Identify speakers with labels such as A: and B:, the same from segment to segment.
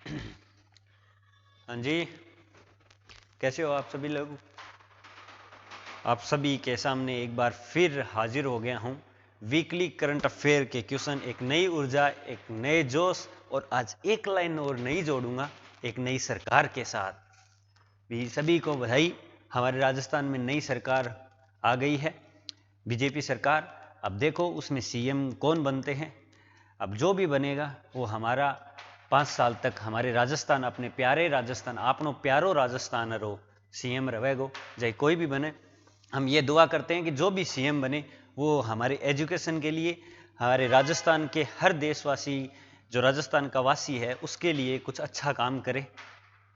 A: हाँ जी, कैसे हो आप सभी लोग। आप सभी के सामने एक बार फिर हाजिर हो गया हूँ वीकली करंट अफेयर के क्वेश्चन, एक नई ऊर्जा, एक नए जोश, और आज एक लाइन और नई जोड़ूंगा एक नई सरकार के साथ भी। सभी को बधाई, हमारे राजस्थान में नई सरकार आ गई है, बीजेपी सरकार। अब देखो उसमें सीएम कौन बनते हैं। अब जो भी बनेगा वो हमारा 5 साल तक हमारे राजस्थान, अपने प्यारे राजस्थान, आपनो प्यारो राजस्थान रो सीएम रहेगो, चाहे कोई भी बने। हम ये दुआ करते हैं कि जो भी सीएम बने वो हमारे एजुकेशन के लिए, हमारे राजस्थान के हर देशवासी, जो राजस्थान का वासी है, उसके लिए कुछ अच्छा काम करे।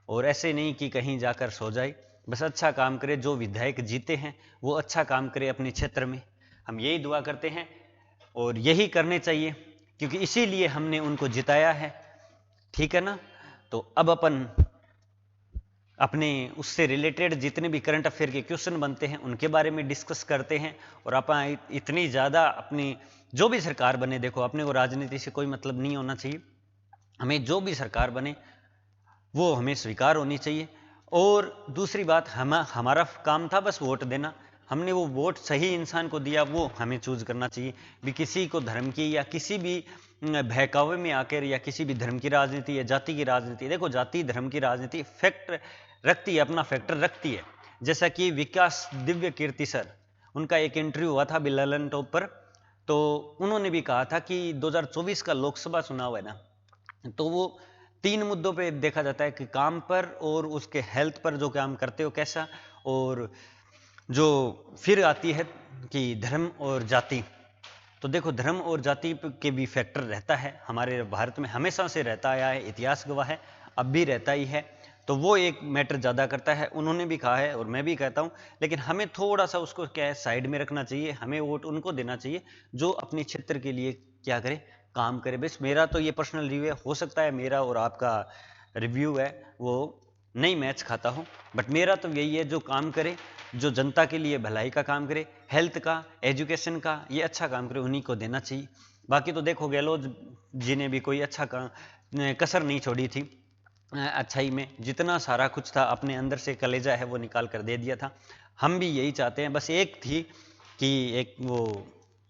A: और ऐसे नहीं कि कहीं जाकर सो जाए, बस अच्छा काम करे। जो विधायक जीते हैं वो अच्छा काम करे अपने क्षेत्र में, हम यही दुआ करते हैं और यही करने चाहिए, क्योंकि इसीलिए हमने उनको जिताया है। ठीक है ना। तो अब अपन अपने उससे रिलेटेड जितने भी करंट अफेयर के क्वेश्चन बनते हैं उनके बारे में डिस्कस करते हैं। और अपन इतनी ज़्यादा अपनी जो भी सरकार बने, देखो अपने को राजनीति से कोई मतलब नहीं होना चाहिए, हमें जो भी सरकार बने वो हमें स्वीकार होनी चाहिए। और दूसरी बात, हमारा काम था बस वोट देना, हमने वो वोट सही इंसान को दिया, वो हमें चूज करना चाहिए। भी किसी को धर्म की या किसी भी बहकावे में आकर या किसी भी धर्म की राजनीति या जाति की राजनीति, देखो जाति धर्म की राजनीति फैक्ट रखती है, अपना फैक्टर रखती है। जैसा कि विकास दिव्य कीर्ति सर, उनका एक इंटरव्यू हुआ था बिल्लन टॉप पर, तो उन्होंने भी कहा था कि 2024 का लोकसभा चुनाव है ना, तो वो 3 मुद्दों पे देखा जाता है कि काम पर और उसके हेल्थ पर जो काम करते हो कैसा, और जो फिर आती है कि धर्म और जाति। तो देखो धर्म और जाति के भी फैक्टर रहता है, हमारे भारत में हमेशा से रहता आया है, इतिहास गवाह है, अब भी रहता ही है। तो वो एक मैटर ज़्यादा करता है, उन्होंने भी कहा है और मैं भी कहता हूँ। लेकिन हमें थोड़ा सा उसको क्या है, साइड में रखना चाहिए, हमें वोट उनको देना चाहिए जो अपने क्षेत्र के लिए क्या करे, काम करे। बस मेरा तो ये पर्सनल रिव्यू है, हो सकता है मेरा और आपका रिव्यू है वो नहीं मैच खाता हूँ, बट मेरा तो यही है, जो काम करे, जो जनता के लिए भलाई का काम करे, हेल्थ का, एजुकेशन का, ये अच्छा काम करे, उन्हीं को देना चाहिए। बाकी तो देखो गहलोत जी ने भी कोई अच्छा कसर नहीं छोड़ी थी, अच्छाई में जितना सारा कुछ था अपने अंदर से कलेजा है वो निकाल कर दे दिया था। हम भी यही चाहते हैं, बस एक थी कि एक वो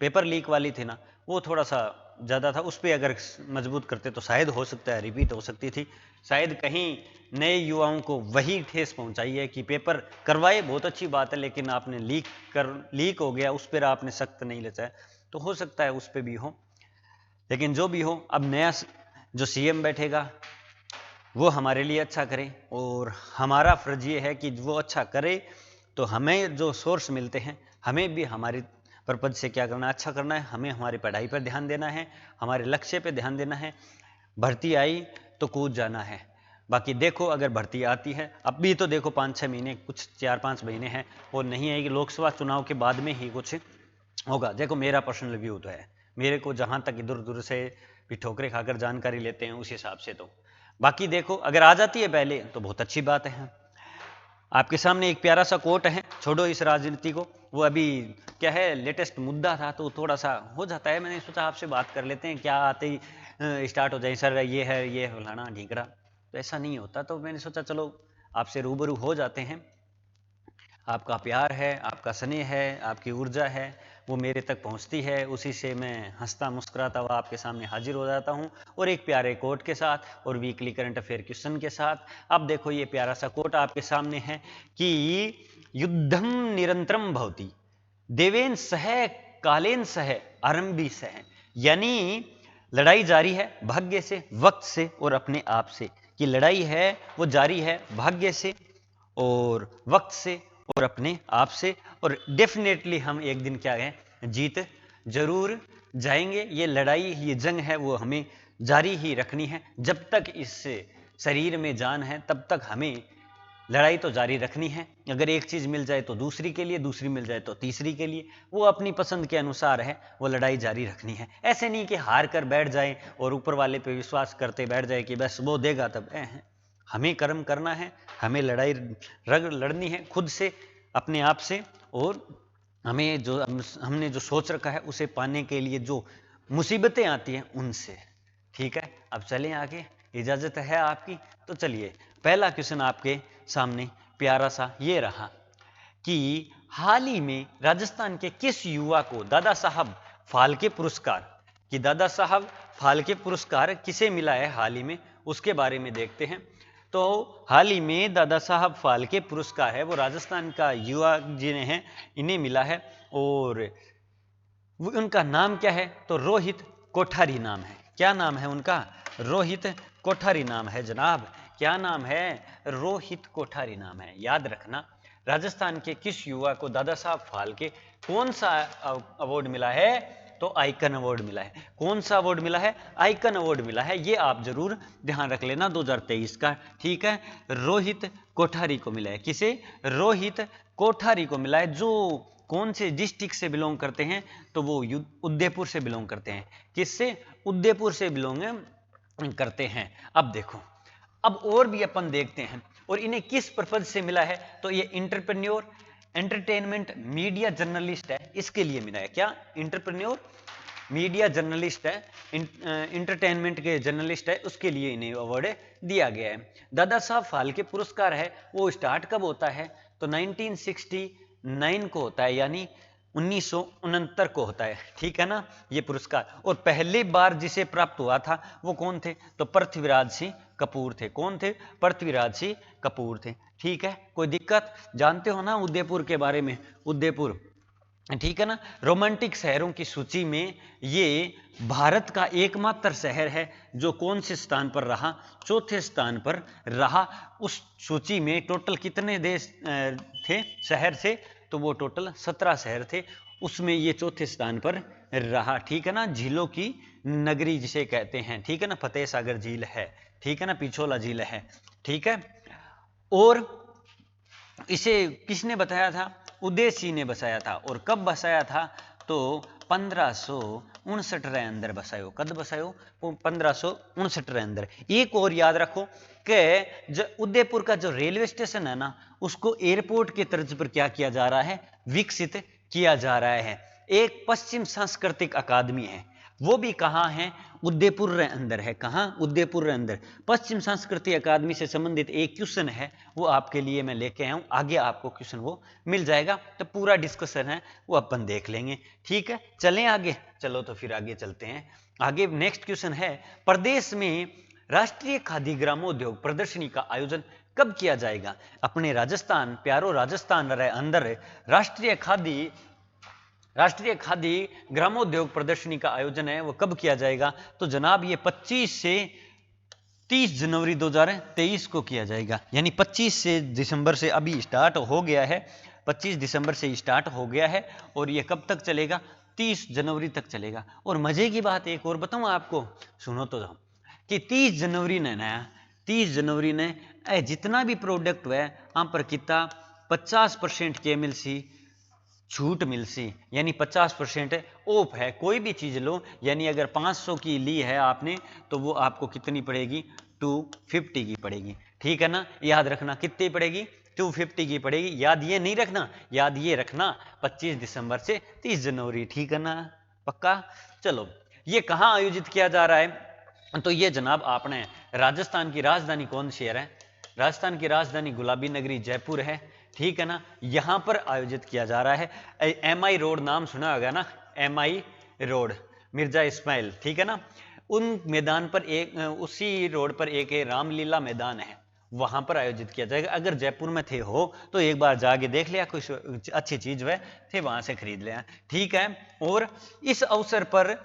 A: पेपर लीक वाली थी ना, वो थोड़ा सा ज़्यादा था, उस पर अगर मजबूत करते तो शायद हो सकता है रिपीट हो सकती थी, शायद कहीं नए युवाओं को वही ठेस पहुंचाई है कि पेपर करवाए बहुत अच्छी बात है, लेकिन आपने लीक हो गया, उस पर आपने सख्त नहीं लेता है, तो हो सकता है उस पर भी हो। लेकिन जो भी हो, अब नया जो सीएम बैठेगा वो हमारे लिए अच्छा करे, और हमारा फर्ज ये है कि वो अच्छा करे तो हमें जो सोर्स मिलते हैं, हमें भी हमारी पर्पज से क्या करना है, अच्छा करना है, हमें हमारी पढ़ाई पर ध्यान देना है, हमारे लक्ष्य पे ध्यान देना है। भर्ती आई तो कूद जाना है। बाकी देखो अगर भर्ती आती है, अब भी तो देखो 5-6 महीने, कुछ 4-5 महीने हैं, और नहीं आएगी, लोकसभा चुनाव के बाद में ही कुछ होगा। देखो मेरा पर्सनल व्यू तो है, मेरे को जहाँ तक इधर उधर से भी ठोकरे खाकर जानकारी लेते हैं उस हिसाब से तो। बाकी देखो अगर आ जाती है पहले तो बहुत अच्छी बात है। आपके सामने एक प्यारा सा कोट है, छोड़ो इस राजनीति को, वो अभी क्या है लेटेस्ट मुद्दा था तो थोड़ा सा हो जाता है, मैंने सोचा आपसे बात कर लेते हैं, क्या आते ही स्टार्ट हो जाए सर ये है ये फलाना ढीकरा, तो ऐसा नहीं होता। तो मैंने सोचा चलो आपसे रूबरू हो जाते हैं। आपका प्यार है, आपका स्नेह है, आपकी ऊर्जा है, वो मेरे तक पहुंचती है, उसी से मैं हंसता मुस्कुराता हुआ आपके सामने हाजिर हो जाता हूं, और एक प्यारे कोट के साथ और वीकली करंट अफेयर क्वेश्चन के साथ। अब देखो ये प्यारा सा कोट आपके सामने है कि युद्धम निरंतरम भवति देवेन सह कालेन सह आरंभी सह, यानी लड़ाई जारी है भाग्य से, वक्त से और अपने आप से, कि लड़ाई है वो जारी है भाग्य से और वक्त से और अपने आप से, और डेफिनेटली हम एक दिन क्या है जीत जरूर जाएंगे। ये लड़ाई, ये जंग है वो हमें जारी ही रखनी है, जब तक इस शरीर में जान है तब तक हमें लड़ाई तो जारी रखनी है। अगर एक चीज मिल जाए तो दूसरी के लिए, दूसरी मिल जाए तो तीसरी के लिए, वो अपनी पसंद के अनुसार है, वो लड़ाई जारी रखनी है। ऐसे नहीं कि हार कर बैठ जाए और ऊपर वाले पे विश्वास करते बैठ जाए कि बस वो देगा तब, हमें कर्म करना है, हमें लड़ाई लड़नी है खुद से, अपने आप से, और हमें जो हमने जो सोच रखा है उसे पाने के लिए जो मुसीबतें आती हैं उनसे। ठीक है, अब चलें आगे, इजाजत है आपकी? तो चलिए पहला क्वेश्चन आपके सामने प्यारा सा ये रहा कि हाल ही में राजस्थान के किस युवा को दादा साहब फाल्के पुरस्कार, कि दादा साहब फाल्के पुरस्कार किसे मिला है हाल ही में, उसके बारे में देखते हैं। तो हाल ही में दादा साहब फाल्के पुरस्कार है वो राजस्थान का युवा जिन्हें हैं इन्हें मिला है, और उनका नाम क्या है? तो रोहित कोठारी नाम है। क्या नाम है उनका? रोहित कोठारी नाम है जनाब। क्या नाम है? रोहित कोठारी नाम है। याद रखना, राजस्थान के किस युवा को दादा साहब फाल्के कौन सा अवार्ड मिला है? तो आइकन अवार्ड मिला है। कौन सा अवार्ड मिला है? आइकन अवार्ड मिला है। ये आप जरूर ध्यान रख लेना 2023 का, ठीक है। रोहित कोठारी को मिला है। किसे? रोहित कोठारी को मिला है। जो कौन से डिस्ट्रिक्ट से बिलोंग करते हैं? तो वो उदयपुर से बिलोंग करते हैं। किससे? उदयपुर से बिलोंग करते हैं। अब देखो, अब और भी अपन देखते हैं, और इन्हें किस पर्पज से मिला है? तो ये एंटरप्रेन्योर, एंटरटेनमेंट, मीडिया जर्नलिस्ट है, इसके लिए मिला है। क्या? एंटरप्रेन्योर, मीडिया जर्नलिस्ट है, इंटरटेनमेंट के जर्नलिस्ट है, उसके लिए इन्हें अवार्ड दिया गया है। दादा साहब फाल्के पुरस्कार है वो स्टार्ट कब होता है? तो 1969 को होता है, यानी 1969 को होता है, ठीक है ना ये पुरस्कार। और पहली बार जिसे प्राप्त हुआ था वो कौन थे? तो पृथ्वीराज सिंह कपूर थे। कौन थे? पृथ्वीराज सिंह कपूर थे, ठीक है। कोई दिक्कत? जानते हो ना उदयपुर के बारे में? उदयपुर, ठीक है ना। रोमांटिक शहरों की सूची में ये भारत का एकमात्र शहर है जो कौन से स्थान पर रहा? चौथे स्थान पर रहा। उस सूची में टोटल कितने देश थे शहर से? तो वो टोटल 17 शहर थे, उसमें ये चौथे स्थान पर रहा, ठीक है ना। झीलों की नगरी जिसे कहते हैं, ठीक है ना। फतेह सागर झील है, ठीक है ना। पिछोला झील है, ठीक है। और इसे किसने बताया था? उदय सिंह ने बसाया था। और कब बसाया था? तो 1559 रे अंदर बसायो। कब बसायो? 1559 रे अंदर। एक और याद रखो कि जो उदयपुर का जो रेलवे स्टेशन है ना, उसको एयरपोर्ट के तर्ज पर क्या किया जा रहा है? विकसित किया जा रहा है। एक पश्चिम सांस्कृतिक अकादमी है, वो भी कहाँ है? उदयपुर के अंदर है। कहाँ? उदयपुर के अंदर। पश्चिम संस्कृति अकादमी से संबंधित एक क्वेश्चन है, वो आपके लिए मैं लेके आया हूँ। आगे आपको क्वेश्चन वो मिल जाएगा, तो पूरा डिस्कशन है वो अपन देख लेंगे, ठीक है। चलें आगे? चलो तो फिर आगे चलते हैं। आगे नेक्स्ट क्वेश्चन है, प्रदेश में राष्ट्रीय खादी ग्रामोद्योग प्रदर्शनी का आयोजन कब किया जाएगा? अपने राजस्थान, प्यारो राजस्थान रे अंदर राष्ट्रीय खादी ग्रामोद्योग प्रदर्शनी का आयोजन है वो कब किया जाएगा? तो जनाब ये 25 से 30 जनवरी 2023 को किया जाएगा। यानी 25 से दिसंबर से अभी स्टार्ट हो गया है, 25 दिसंबर से स्टार्ट हो गया है, और ये कब तक चलेगा? 30 जनवरी तक चलेगा। और मजे की बात एक और बताऊं आपको, सुनो तो जाओ, कि 30 जनवरी ने जितना भी प्रोडक्ट है वहां पर कितना 50% KMLC छूट मिल सी, यानी 50% ऑफ है। कोई भी चीज लो, यानी अगर 500 की ली है आपने तो वो आपको कितनी पड़ेगी? 250 की पड़ेगी, ठीक है ना। याद रखना कितनी पड़ेगी? 250 की पड़ेगी। याद ये नहीं रखना, याद ये रखना 25 दिसंबर से 30 जनवरी, ठीक है ना, पक्का। चलो, ये कहाँ आयोजित किया जा रहा है? तो ये जनाब आपने राजस्थान की राजधानी कौन सी है? राजस्थान की राजधानी गुलाबी नगरी जयपुर है, ठीक है ना। यहां पर आयोजित किया जा रहा है। MI रोड नाम सुना होगा ना, MI रोड, मिर्जा इस्माइल, ठीक है ना। उन मैदान पर उसी रोड पर एक रामलीला मैदान है, वहां पर आयोजित किया जाएगा। अगर जयपुर में थे हो तो एक बार जाके देख लिया, कुछ अच्छी चीज वह थे वहां से खरीद लिया, ठीक है। और इस अवसर पर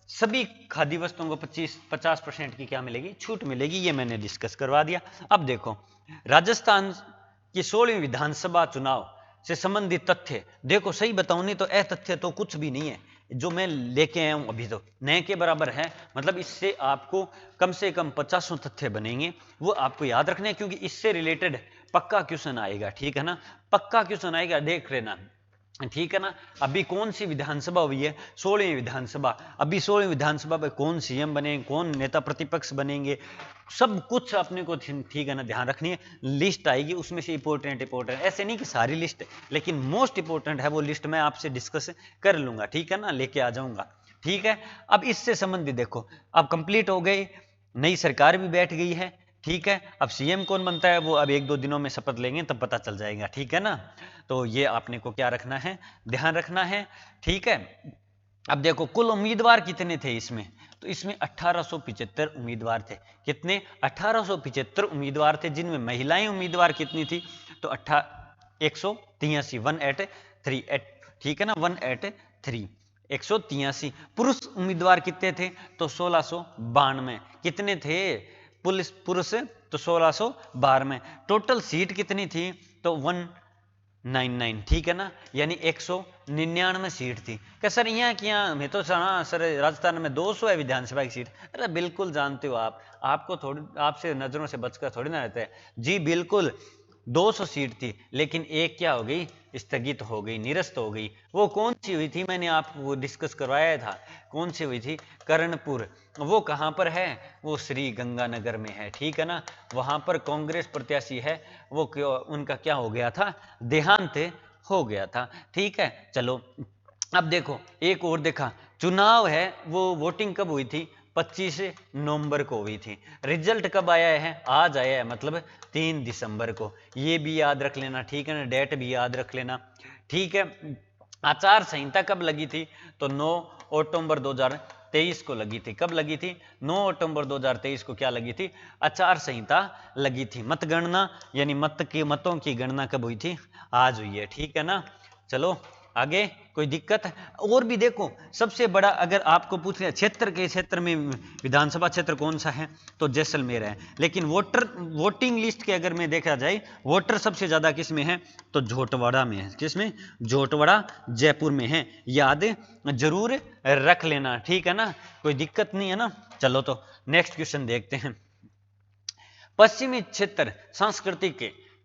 A: सभी खादी वस्तुओं को 50% की क्या मिलेगी? छूट मिलेगी। ये मैंने डिस्कस करवा दिया। अब देखो, राजस्थान कि 16वीं विधानसभा चुनाव से संबंधित तथ्य देखो, सही बताऊं नहीं तो तथ्य तो कुछ भी नहीं है जो मैं लेके आया हूं, अभी तो नए के बराबर है। मतलब इससे आपको कम से कम 50 तथ्य बनेंगे, वो आपको याद रखने हैं, क्योंकि इससे रिलेटेड पक्का क्वेश्चन आएगा, ठीक है ना। पक्का क्वेश्चन आएगा, देख लेना, ठीक है ना। अभी कौन सी विधानसभा हुई है? 16वीं विधानसभा। अभी 16वीं विधानसभा में कौन CM बने, कौन नेता प्रतिपक्ष बनेंगे, सब कुछ अपने को, ठीक है ना, ध्यान रखनी है। लिस्ट आएगी, उसमें से इंपॉर्टेंट, ऐसे नहीं कि सारी लिस्ट, लेकिन मोस्ट इंपॉर्टेंट है वो लिस्ट मैं आपसे डिस्कस कर लूंगा, ठीक है ना, लेके आ जाऊंगा, ठीक है। अब इससे संबंधित देखो, अब कंप्लीट हो गई नई सरकार भी बैठ गई है, ठीक है। अब सीएम कौन बनता है वो अब 1-2 दिनों में शपथ लेंगे तब पता चल जाएगा, ठीक है ना। तो ये आपने को क्या रखना है, ध्यान रखना है, ठीक है। अब देखो कुल उम्मीदवार कितने थे इसमें, तो इसमें 1875 उम्मीदवार थे। कितने, 1875 उम्मीदवार थे, जिनमें महिलाएं उम्मीदवार कितनी थी, तो 183, 183, ठीक है ना, 183, 183। पुरुष उम्मीदवार कितने थे, तो 1692। कितने थे पुरुष, तो 1692। टोटल सीट कितनी थी, तो 199, ठीक है ना, यानी 199 सीट थी। क्या सर यहाँ की यहाँ मैं तो सुना सर राजस्थान में 200 है विधानसभा की सीट। अरे बिल्कुल जानते हो आप, आपको थोड़ी, आपसे नजरों से बचकर थोड़ी ना रहते हैं जी, बिल्कुल 200 सीट थी, लेकिन एक क्या हो गई, स्थगित हो गई, निरस्त हो गई। वो कौन सी हुई थी, मैंने आपको डिस्कस करवाया था, कौन सी हुई थी, कर्णपुर। वो कहाँ पर है, वो श्री गंगानगर में है, ठीक है ना। वहाँ पर कांग्रेस प्रत्याशी है, वो उनका क्या हो गया था, देहांत हो गया था, ठीक है। चलो अब देखो एक और देखा, चुनाव है वो वोटिंग कब हुई थी, 25 नवंबर को हुई थी। रिजल्ट कब आया है, आज आया है, मतलब 3 दिसंबर को। ये भी याद रख लेना, ठीक है ना, डेट भी याद रख लेना, ठीक है। आचार संहिता कब लगी थी, तो 9 अक्टूबर 2023 को लगी थी। कब लगी थी, 9 अक्टूबर 2023 को क्या लगी थी, आचार संहिता लगी थी। मतगणना यानी मतों की गणना कब हुई थी, आज हुई है, ठीक है ना। चलो आगे, कोई दिक्कत है। और भी देखो, सबसे बड़ा अगर आपको पूछ लिया क्षेत्र के क्षेत्र में विधानसभा क्षेत्र कौन सा है, तो जैसलमेर है। लेकिन वोटिंग लिस्ट के अगर में देखा जाए, वोटर सबसे ज्यादा किस में है, तो झोटवाड़ा में है। किस में, झोटवाड़ा जयपुर में है, याद जरूर रख लेना, ठीक है ना, कोई दिक्कत नहीं है ना। चलो तो नेक्स्ट क्वेश्चन देखते हैं। पश्चिमी क्षेत्र सांस्कृतिक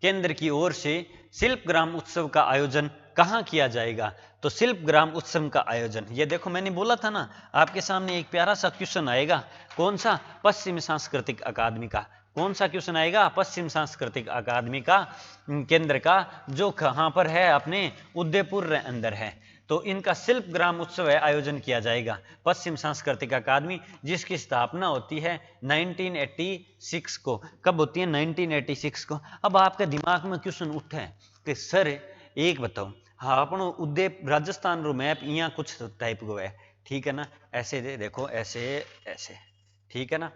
A: केंद्र की ओर से शिल्प ग्राम उत्सव का आयोजन कहाँ किया जाएगा, तो शिल्प ग्राम उत्सव का आयोजन, ये देखो मैंने बोला था ना, आपके सामने एक प्यारा सा क्वेश्चन आएगा, कौन सा, पश्चिम सांस्कृतिक अकादमी का। कौन सा क्वेश्चन आएगा, पश्चिम सांस्कृतिक अकादमी का केंद्र का, जो कहाँ पर है, अपने उदयपुर अंदर है। तो इनका शिल्प ग्राम उत्सव है, आयोजन किया जाएगा, पश्चिम सांस्कृतिक अकादमी, जिसकी स्थापना होती है 1986 को। कब होती है, 1986 को। अब आपके दिमाग में क्वेश्चन उठा है कि सर एक बताओ, हाँ अपनो उदयपुर राजस्थान रो मैप यहाँ कुछ टाइप को है, ठीक है ना, ऐसे दे देखो, ऐसे ऐसे, ठीक है ना।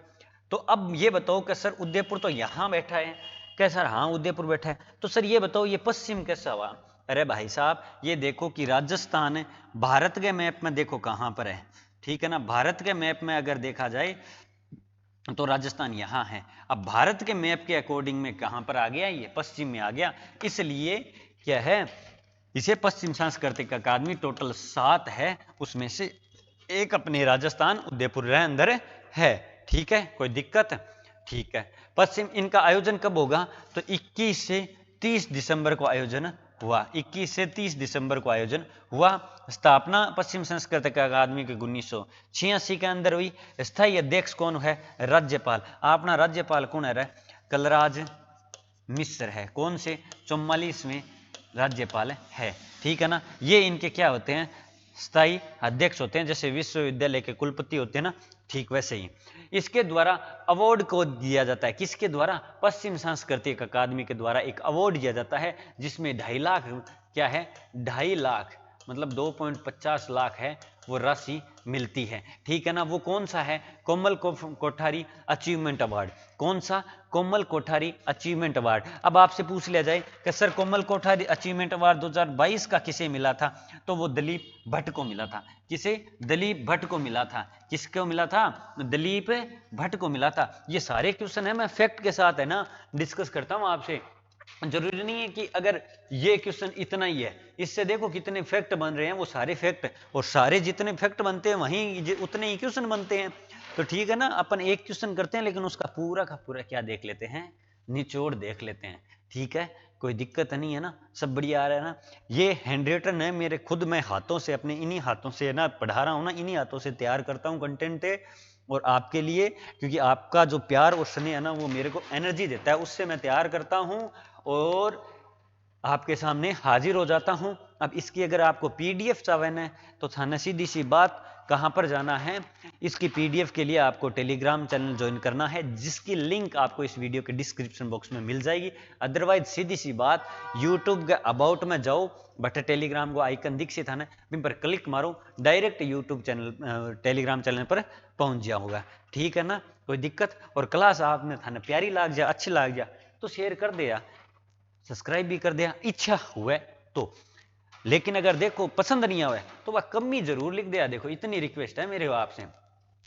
A: तो अब ये बताओ कि सर उदयपुर तो यहाँ बैठा है, क्या सर, हाँ उदयपुर बैठा है, तो सर ये बताओ ये पश्चिम कैसा हुआ। अरे भाई साहब ये देखो कि राजस्थान भारत के मैप में देखो कहाँ पर है, ठीक है ना, भारत के मैप में अगर देखा जाए तो राजस्थान यहाँ है। अब भारत के मैप के अकॉर्डिंग में कहाँ पर आ गया, ये पश्चिम में आ गया, इसलिए क्या है, इसे पश्चिम सांस्कृतिक अकादमी, टोटल 7 है, उसमें से एक अपने राजस्थान उदयपुर अंदर है, ठीक है, कोई दिक्कत, ठीक है। पश्चिम, इनका आयोजन कब होगा, तो 21 से 30 दिसंबर को आयोजन हुआ, 21 से 30 दिसंबर को आयोजन हुआ। स्थापना पश्चिम सांस्कृतिक अकादमी के 1986 के अंदर हुई। स्थायी अध्यक्ष कौन है, राज्यपाल। अपना राज्यपाल कौन है, कलराज मिश्र है, कौन से, 44वें राज्यपाल है, ठीक है ना। ये इनके क्या होते हैं, स्थायी अध्यक्ष होते हैं, जैसे विश्वविद्यालय के कुलपति होते हैं ना, ठीक वैसे ही। इसके द्वारा अवार्ड को दिया जाता है, किसके द्वारा, पश्चिम सांस्कृतिक अकादमी के द्वारा एक अवार्ड दिया जाता है, जिसमें 2.5 लाख क्या है, 2.5 लाख मतलब 2.50 लाख है वो राशि मिलती है, ठीक है ना। वो कौन सा है, कोमल कोठारी अचीवमेंट अवार्ड। कौन सा, कोमल कोठारी अचीवमेंट अवार्ड। अब आपसे पूछ लिया जाए कि सर कोमल कोठारी अचीवमेंट अवार्ड 2022 का किसे मिला था, तो वो दिलीप भट्ट को मिला था। किसे, दिलीप भट्ट को मिला था। किसको मिला था, दिलीप भट्ट को मिला था। ये सारे क्वेश्चन है, मैं फैक्ट के साथ है ना डिस्कस करता हूं आपसे, जरूरी नहीं है कि अगर ये क्वेश्चन इतना ही है, इससे देखो कितने फैक्ट बन रहे हैं, वो सारे फैक्ट, और सारे जितने फैक्ट बनते हैं वहीं उतने ही क्वेश्चन बनते हैं। तो ठीक है ना, अपन एक क्वेश्चन करते हैं लेकिन उसका पूरा का पूरा क्या देख लेते हैं, निचोड़ देख लेते हैं, ठीक है, कोई दिक्कत नहीं है ना, सब बढ़िया आ रहा है ना। ये हैंड रिटन है मेरे, खुद मैं हाथों से अपने इन्हीं हाथों से ना पढ़ा रहा हूँ ना, इन्हीं हाथों से तैयार करता हूँ कंटेंट है, और आपके लिए, क्योंकि आपका जो प्यार और स्नेह है ना वो मेरे को एनर्जी देता है, उससे मैं तैयार करता हूँ और आपके सामने हाजिर हो जाता हूं। अब इसकी अगर आपको पीडीएफ चाहे तो थाना सीधी सी बात कहां पर जाना है, इसकी पीडीएफ के लिए आपको टेलीग्राम चैनल ज्वाइन करना है, जिसकी लिंक आपको इस वीडियो के डिस्क्रिप्शन बॉक्स में मिल जाएगी। अदरवाइज सीधी सी बात, यूट्यूब के अबाउट में जाओ, बट टेलीग्राम को आइकन दीक्षित है इन पर क्लिक मारो, direct YouTube channel Telegram channel पर पहुंच गया होगा। ठीक है ना, कोई दिक्कत? और क्लास आपने थाने प्यारी लाग जा, अच्छी लाग जा तो शेयर कर दिया, सब्सक्राइब भी कर दिया, इच्छा हुए तो। लेकिन अगर देखो पसंद नहीं आवे तो वह कमी जरूर लिख दिया। देखो इतनी रिक्वेस्ट है मेरे आपसे,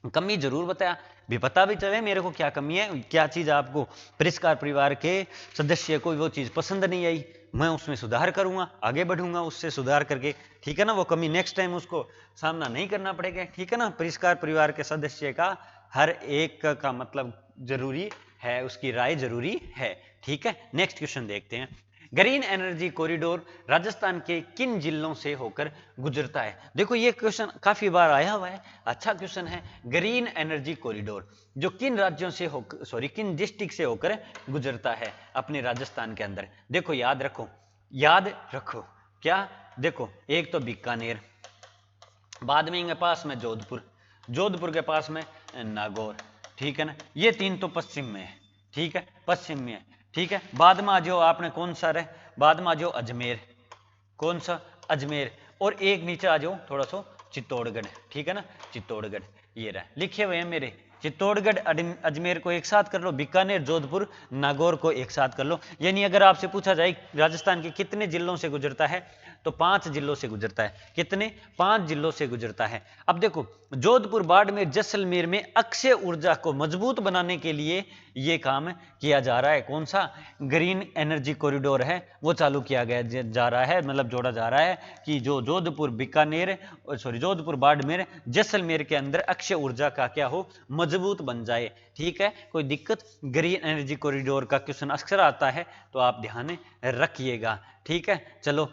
A: कमी जरूर बताया, भी पता भी चले मेरे को क्या कमी है, क्या चीज आपको परिष्कार परिवार के सदस्य को वो चीज पसंद नहीं आई, मैं उसमें सुधार करूंगा, आगे बढ़ूंगा उससे सुधार करके। ठीक है ना, वो कमी नेक्स्ट टाइम उसको सामना नहीं करना पड़ेगा। ठीक है ना, परिष्कार परिवार के सदस्य का हर एक का मतलब जरूरी है, उसकी राय जरूरी है। ठीक है, नेक्स्ट क्वेश्चन देखते हैं। ग्रीन एनर्जी कॉरिडोर राजस्थान के किन जिलों से होकर गुजरता है? देखो ये क्वेश्चन काफी बार आया हुआ है, अच्छा क्वेश्चन है। ग्रीन एनर्जी कॉरिडोर जो किन राज्यों से होकर, सॉरी किन डिस्ट्रिक्ट से होकर गुजरता है अपने राजस्थान के अंदर? देखो याद रखो, याद रखो क्या, देखो एक तो बीकानेर, बाद में इनके पास में जोधपुर, जोधपुर के पास में नागौर। ठीक है ना, ये तीन तो पश्चिम में है। ठीक है, पश्चिम में है। ठीक है, बाद में आ जाओ आपने कौन सा रहे, बाद में आ जाओ अजमेर, कौन सा, अजमेर, और एक नीचे आ जाओ थोड़ा सा चित्तौड़गढ़। ठीक है ना, चित्तौड़गढ़ ये रहा, लिखे हुए हैं मेरे। चित्तौड़गढ़ अजमेर को एक साथ कर लो, बीकानेर जोधपुर नागौर को एक साथ कर लो। यानी अगर आपसे पूछा जाए राजस्थान के कितने जिलों से गुजरता है, तो 5 जिलों से गुजरता है। कितने? 5 जिलों से गुजरता है। अब देखो जोधपुर, बाड़मेर, जैसलमेर में अक्षय ऊर्जा को मजबूत बनाने के लिए यह काम किया जा रहा है। कौन सा? ग्रीन एनर्जी कॉरिडोर है वो चालू किया गया जा रहा है, मतलब जोड़ा जा रहा है कि जो जोधपुर, बीकानेर, सॉरी जोधपुर, बाड़मेर, जैसलमेर के अंदर अक्षय ऊर्जा का क्या हो, मजबूत बन जाए। ठीक है, कोई दिक्कत? ग्रीन एनर्जी कॉरिडोर का क्वेश्चन अक्सर आता है तो आप ध्यान रखिएगा। ठीक है, चलो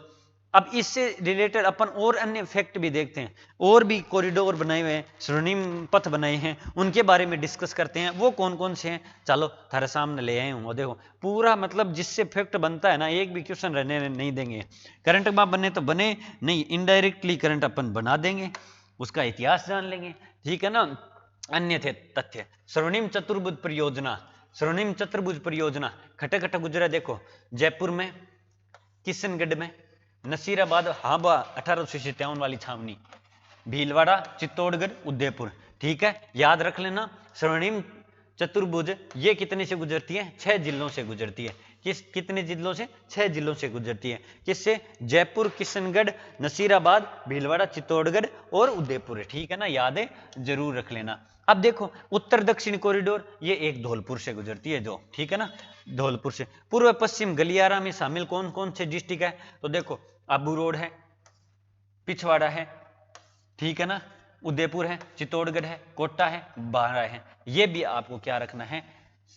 A: अब इससे रिलेटेड अपन और अन्य फैक्ट भी देखते हैं, और भी कॉरिडोर बनाए हुए हैं, स्वर्णिम पथ बनाए हैं, उनके बारे में डिस्कस करते हैं। वो कौन कौन से हैं, चलो थारे सामने ले आए हूँ। देखो पूरा मतलब जिससे फैक्ट बनता है ना, एक भी क्वेश्चन रहने नहीं देंगे। करंट में बने तो बने, नहीं इनडायरेक्टली करंट अपन बना देंगे, उसका इतिहास जान लेंगे। ठीक है ना, अन्य थे तथ्य। स्वर्णिम चतुर्भुज परियोजना, स्वर्णिम चतुर्भुज परियोजना खटे खटे गुजरा। देखो जयपुर में, किशनगढ़ में, नसीराबाद, हाबा 1857 वाली छावनी, भीलवाड़ा, चित्तौड़गढ़, उदयपुर। ठीक है, याद रख लेना। स्वर्णिम चतुर्भुज ये कितने से गुजरती है? 6 जिलों से गुजरती है। कितने जिलों से? 6 जिलों से गुजरती है। किससे? जयपुर, किशनगढ़, नसीराबाद, भीलवाड़ा, चित्तौड़गढ़ और उदयपुर। ठीक है ना, याद है, जरूर रख लेना। अब देखो उत्तर दक्षिण कॉरिडोर ये एक धौलपुर से गुजरती है जो, ठीक है ना, धौलपुर से। पूर्व पश्चिम गलियारा में शामिल कौन कौन से डिस्ट्रिक्ट है? तो देखो आबू रोड है, पिछवाड़ा है, ठीक है ना, उदयपुर है, चित्तौड़गढ़ है, कोटा है, बारा है। ये भी आपको क्या रखना है,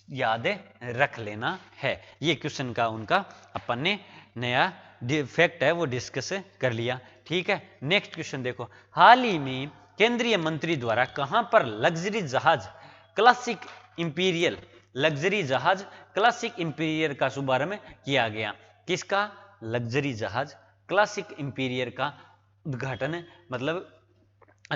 A: याद रख लेना है। ये क्वेश्चन का उनका अपन ने नया फैक्ट है वो डिस्कस कर लिया। ठीक है, नेक्स्ट क्वेश्चन देखो। हाल ही में केंद्रीय मंत्री द्वारा कहां पर लग्जरी जहाज क्लासिक इंपीरियल, लग्जरी जहाज क्लासिक इंपीरियर का शुभारंभ किया गया? किसका? लग्जरी जहाज क्लासिक इंपीरियर का उद्घाटन मतलब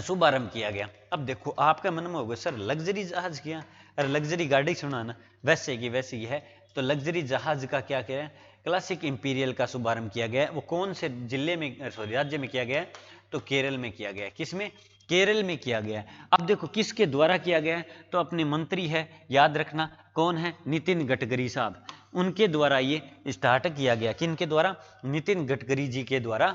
A: शुभारंभ किया गया। अब देखो आपका मन में होगा सर लग्जरी जहाज किया, अरे लग्जरी गाड़ी सुना ना, वैसे की वैसी है। तो लग्जरी जहाज का क्या किया है? क्लासिक इंपीरियल का शुभारंभ किया गया। वो कौन से जिले में, सॉरी राज्य में किया गया है? तो केरल में किया गया है। किसमें? केरल में किया गया है। अब देखो किसके द्वारा किया गया है? तो अपने मंत्री है, याद रखना कौन है? नितिन गडकरी साहब, उनके द्वारा ये स्टार्ट किया गया। किनके द्वारा? नितिन गडकरी जी के द्वारा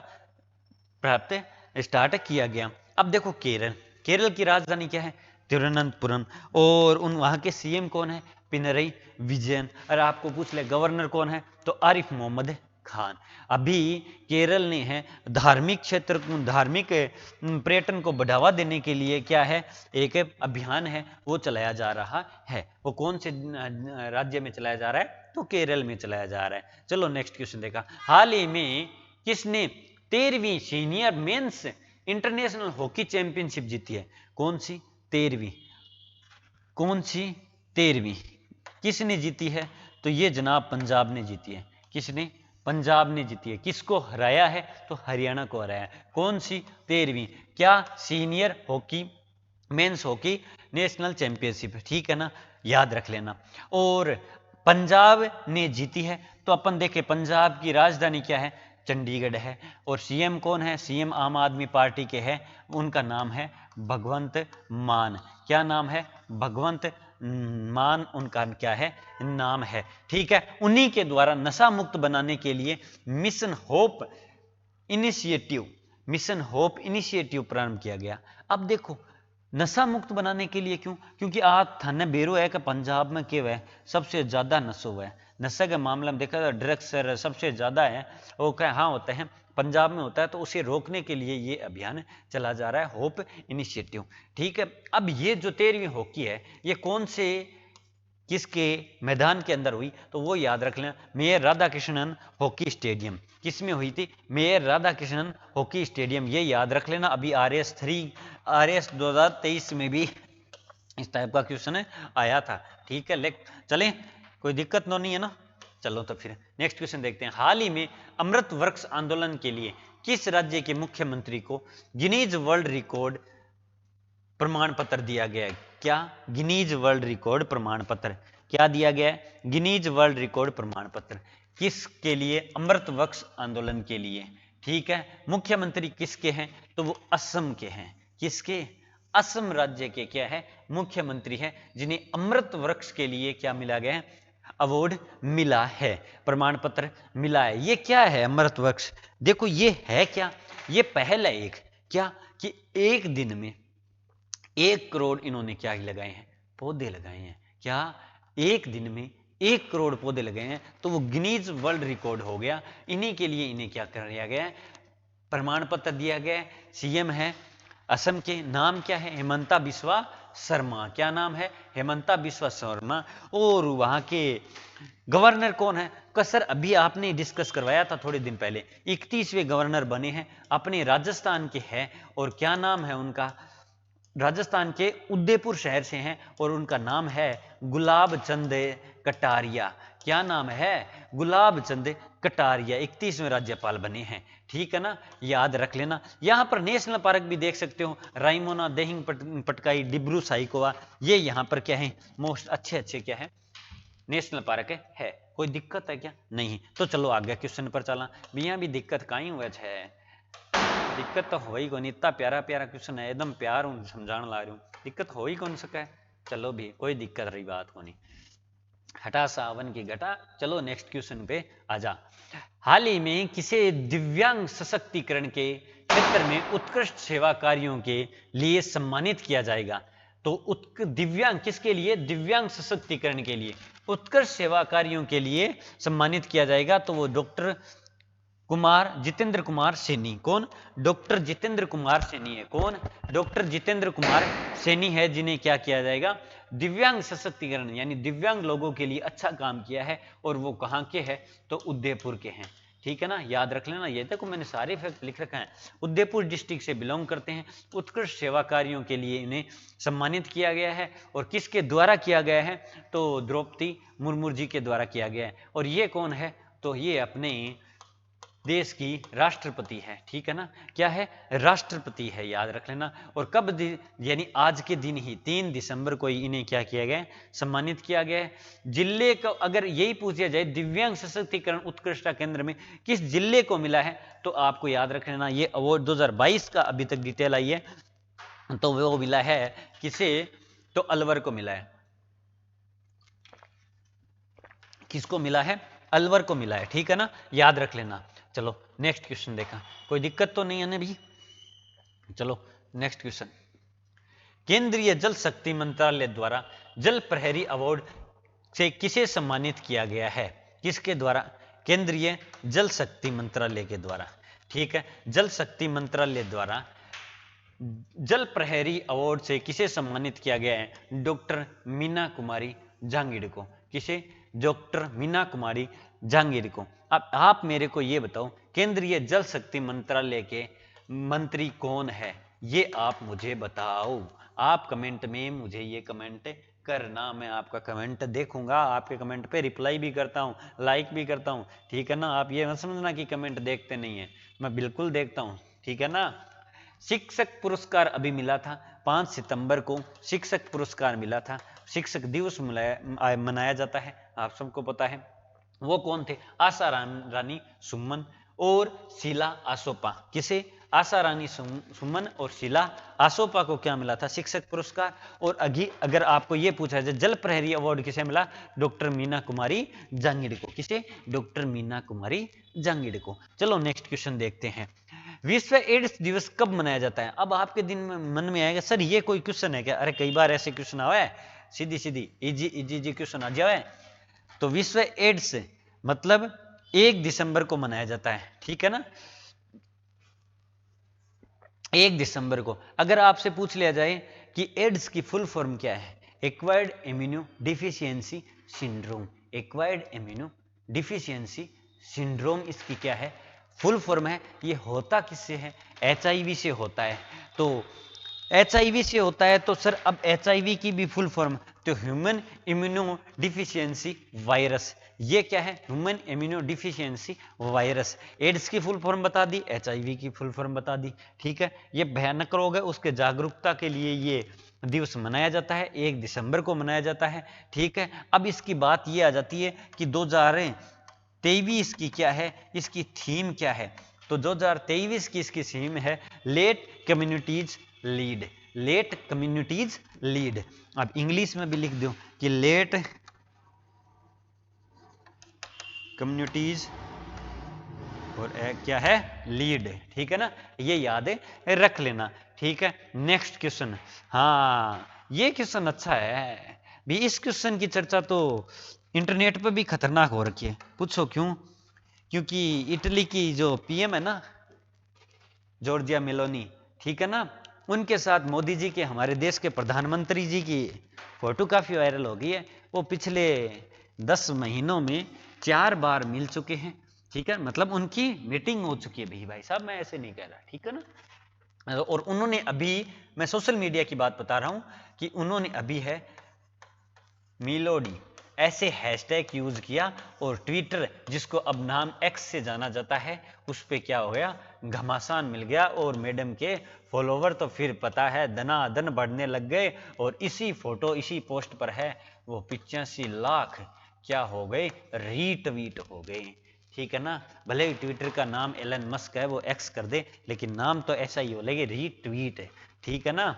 A: प्राप्त स्टार्ट किया गया। अब देखो केरल, केरल की राजधानी क्या है? तिरुवनंतपुरम। और उन वहां के सीएम कौन है? पिनरई विजयन। अरे आपको पूछ ले गवर्नर कौन है? तो आरिफ मोहम्मद खान। अभी केरल ने है धार्मिक क्षेत्र, धार्मिक पर्यटन को बढ़ावा देने के लिए क्या है, एक अभियान है वो चलाया जा रहा है। वो कौन से राज्य में चलाया जा रहा है? तो केरल में चलाया जा रहा है। चलो नेक्स्ट क्वेश्चन देखा। हाल ही में किसने 13वीं senior men's international hockey championship जीती है? कौन सी? 13वीं। कौन सी? 13वीं। किसने जीती है? तो ये जनाब पंजाब ने जीती है। किसने? पंजाब ने जीती है। किसको हराया है? तो हरियाणा को हराया है। कौन सी? 13वीं। क्या? Senior hockey, men's hockey national championship, ठीक है ना, याद रख लेना। और पंजाब ने जीती है, तो अपन देखें पंजाब की राजधानी क्या है? चंडीगढ़ है। और सीएम कौन है? सीएम आम आदमी पार्टी के हैं, उनका नाम है भगवंत मान। क्या नाम है? भगवंत मान उनका क्या है? नाम है, ठीक है। उन्हीं के द्वारा नशा मुक्त बनाने के लिए मिशन होप इनिशिएटिव प्रारंभ किया गया। अब देखो नशा मुक्त बनाने के लिए क्यों? क्योंकि आज थाने बेरो है कि पंजाब में क्या है? सबसे ज्यादा नशो है। नशे के मामले में देखा जाए ड्रग्स सबसे ज्यादा है, वो क्या? हाँ होता है, पंजाब में होता है। तो उसे रोकने के लिए ये अभियान चला जा रहा है, होप इनिशिएटिव, ठीक है। अब ये जो 13वीं हॉकी है, ये कौन से किसके मैदान के अंदर हुई? तो वो याद रख लेना, mayor Radha Krishnan hockey stadium. किसमें हुई थी? Mayor Radha Krishnan hockey stadium, ये याद रख लेना। अभी RS 2023 में भी इस टाइप का क्वेश्चन आया था, ठीक है। चलें, कोई दिक्कत तो नहीं है ना? चलो तो फिर नेक्स्ट क्वेश्चन देखते हैं। हाल ही में अमृत वृक्ष आंदोलन के लिए किस राज्य के मुख्यमंत्री को गिनीज वर्ल्ड रिकॉर्ड प्रमाण पत्र दिया गया है? क्या? गिनीज वर्ल्ड रिकॉर्ड प्रमाण पत्र। क्या दिया गया है? गिनीज वर्ल्ड रिकॉर्ड प्रमाण पत्र। किसके लिए? अमृत वृक्ष आंदोलन के लिए, ठीक है। मुख्यमंत्री किसके हैं? तो वो असम के हैं। किसके? असम राज्य के क्या है? मुख्यमंत्री है, जिन्हें अमृत वृक्ष के लिए क्या मिला गया है? अवार्ड मिला है, प्रमाण पत्र मिला है। ये क्या है अमृत वृक्ष? देखो ये है क्या? ये पहला एक क्या कि एक दिन में 1 करोड़ इन्होंने क्या लगाए हैं? पौधे लगाए हैं। क्या? एक दिन में 1 करोड़ पौधे लगाए हैं, तो वो गिनीज वर्ल्ड रिकॉर्ड हो गया। इन्हीं के लिए इन्हें क्या कर दिया गया है? प्रमाण पत्र दिया गया है। सीएम है असम के, नाम क्या है? हेमंता बिस्वा शर्मा। क्या नाम है? हेमंता बिस्वा शर्मा। और वहां के गवर्नर कौन है? सर अभी आपने डिस्कस करवाया था थोड़े दिन पहले, 31वें गवर्नर बने हैं, अपने राजस्थान के हैं। और क्या नाम है उनका? राजस्थान के उदयपुर शहर से हैं, और उनका नाम है गुलाब चंद कटारिया। क्या नाम है? गुलाब चंद कटारिया 31वें राज्यपाल बने हैं, ठीक है ना, याद रख लेना। यहां पर नेशनल पार्क भी देख सकते हो, रायमोना, देहिंग पटकाई, डिब्रू साइकोवा, ये यहां पर क्या है? मोस्ट अच्छे क्या है? नेशनल पार्क है। कोई दिक्कत है क्या? नहीं। तो चलो आगे क्वेश्चन पर चला। भैया भी दिक्कत कहीं हुआ है? दिक्कत तो हो ही कौन, इतना प्यारा प्यारा क्वेश्चन है, एकदम प्यार हूं समझाने ला रही हूँ, दिक्कत हो ही कौन सका है। चलो भी कोई दिक्कत रही बात को नहीं, हटा सावन की घटा। चलो नेक्स्ट क्वेश्चन पे आजा। हाल ही में किसे दिव्यांग सशक्तिकरण के क्षेत्र में उत्कृष्ट सेवा कार्यों के लिए सम्मानित किया जाएगा? तो दिव्यांग किसके लिए? दिव्यांग सशक्तिकरण के लिए उत्कृष्ट सेवा कार्यों के लिए सम्मानित किया जाएगा। तो वो डॉक्टर जितेंद्र कुमार सैनी। कौन? डॉक्टर जितेंद्र कुमार सैनी है। कौन? डॉक्टर जितेंद्र कुमार सैनी है, जिन्हें क्या किया जाएगा? दिव्यांग सशक्तिकरण, यानी दिव्यांग लोगों के लिए अच्छा काम किया है। और वो कहाँ के हैं? तो उदयपुर के हैं, ठीक है ना, याद रख लेना। ये देखो मैंने सारे फैक्ट लिख रखा है। उदयपुर डिस्ट्रिक्ट से बिलोंग करते हैं, उत्कृष्ट सेवा कार्यों के लिए इन्हें सम्मानित किया गया है। और किसके द्वारा किया गया है? तो द्रौपदी मुर्मू जी के द्वारा किया गया है। और ये कौन है? तो ये अपने देश की राष्ट्रपति है, ठीक है ना। क्या है? राष्ट्रपति है, याद रख लेना। और कब? यानी आज के दिन ही 3 दिसंबर को इन्हें क्या किया गया? सम्मानित किया गया है। जिले को अगर यही पूछा जाए दिव्यांग सशक्तिकरण उत्कृष्टता केंद्र में किस जिले को मिला है, तो आपको याद रख लेना ये अवार्ड 2022 का अभी तक डिटेल आई है, तो वो मिला है किसे? तो अलवर को मिला है। किसको मिला है? अलवर को मिला है, ठीक है ना, याद रख लेना। चलो नेक्स्ट क्वेश्चन देखा, कोई दिक्कत तो नहीं है ना भी? चलो नेक्स्ट क्वेश्चन। केंद्रीय जल शक्ति मंत्रालय द्वारा जल प्रहरी अवार्ड से किसे सम्मानित किया गया है? किसके द्वारा? केंद्रीय जल शक्ति मंत्रालय के द्वारा, ठीक है। जल शक्ति मंत्रालय द्वारा जल प्रहरी अवार्ड से किसे सम्मानित किया गया है? डॉक्टर मीना कुमारी जहांगीर को। किसे? डॉक्टर मीना कुमारी जहांगीर को। अब आप मेरे को ये बताओ केंद्रीय जल शक्ति मंत्रालय के मंत्री कौन है? ये आप मुझे बताओ। आप कमेंट में मुझे ये कमेंट करना। मैं आपका कमेंट देखूंगा, आपके कमेंट पे रिप्लाई भी करता हूँ, लाइक भी करता हूँ, ठीक है ना। आप ये मत समझना कि कमेंट देखते नहीं है, मैं बिल्कुल देखता हूँ, ठीक है ना। शिक्षक पुरस्कार अभी मिला था 5 सितंबर को शिक्षक पुरस्कार मिला था। शिक्षक दिवस मनाया जाता है, आप सबको पता है। वो कौन थे? आशा रानी सुमन और शीला आसोपा। किसे? आशा रानी सुमन और शीला आसोपा को क्या मिला था? शिक्षक पुरस्कार। और अगर आपको ये पूछा जाए जल प्रहरी अवार्ड किसे मिला? डॉक्टर मीना कुमारी जांगिड़ को। किसे? डॉक्टर मीना कुमारी जांगिड़ को। चलो नेक्स्ट क्वेश्चन देखते हैं। विश्व एड्स दिवस कब मनाया जाता है? अब आपके दिन में मन में आएगा सर ये कोई क्वेश्चन है क्या? अरे कई बार ऐसे क्वेश्चन आया है, सीधी सीधी इजी इजी क्वेश्चन आ जाए। तो विश्व एड्स मतलब 1 दिसंबर को मनाया जाता है, ठीक है ना। 1 दिसंबर को। अगर आपसे पूछ लिया जाए कि एड्स की फुल फॉर्म क्या है? Acquired immuno deficiency syndrome. Acquired immuno deficiency syndrome इसकी क्या है? फुल फॉर्म है। ये होता किससे है? HIV से होता है। तो HIV से होता है तो सर अब HIV की भी फुल फॉर्म तो ह्यूमन इम्यूनो डिफिशियंसी वायरस। ये क्या है? Human immunodeficiency virus. AIDS की फुल फॉर्म बता दी, HIV की फुल फॉर्म बता दी, ठीक है। ये भयानक रोग है, उसके जागरूकता के लिए ये दिवस मनाया जाता है, 1 दिसंबर को मनाया जाता है, ठीक है। अब इसकी बात ये आ जाती है कि 2023 की क्या है, इसकी थीम क्या है? तो 2023 की इसकी थीम है let communities lead. Let communities lead. अब इंग्लिश में भी लिख दो कि लेट कम्युनिटीज और क्या है? लीड, ठीक है ना। ये याद रख लेना, ठीक है। Next question. हाँ ये क्वेश्चन अच्छा है भी। इस क्वेश्चन की चर्चा तो इंटरनेट पर भी खतरनाक हो रखी है। पूछो क्यों? क्योंकि इटली की जो PM है ना, जॉर्जिया मेलोनी, ठीक है ना, उनके साथ मोदी जी के, हमारे देश के प्रधानमंत्री जी की फोटो काफी वायरल हो गई है। वो पिछले 10 महीनों में 4 बार मिल चुके हैं, ठीक है। मतलब उनकी मीटिंग हो चुकी है भाई साहब, मैं ऐसे नहीं कह रहा, ठीक है ना। और उन्होंने अभी, मैं सोशल मीडिया की बात बता रहा हूं कि उन्होंने अभी है मिलोडी ऐसे हैशटैग यूज किया और ट्विटर, जिसको अब नाम X से जाना जाता है, उस पे क्या हो गया? घमासान मिल गया और मैडम के फॉलोवर तो फिर पता है दनादन बढ़ने लग गए। और इसी फोटो, इसी पोस्ट पर है वो 85 लाख क्या हो गए? रीट्वीट हो गए, ठीक है ना। भले ही ट्विटर का नाम एलन मस्क है, वो X कर दे, लेकिन नाम तो ऐसा ही हो, लेकिन रीट्वीट है, ठीक है ना।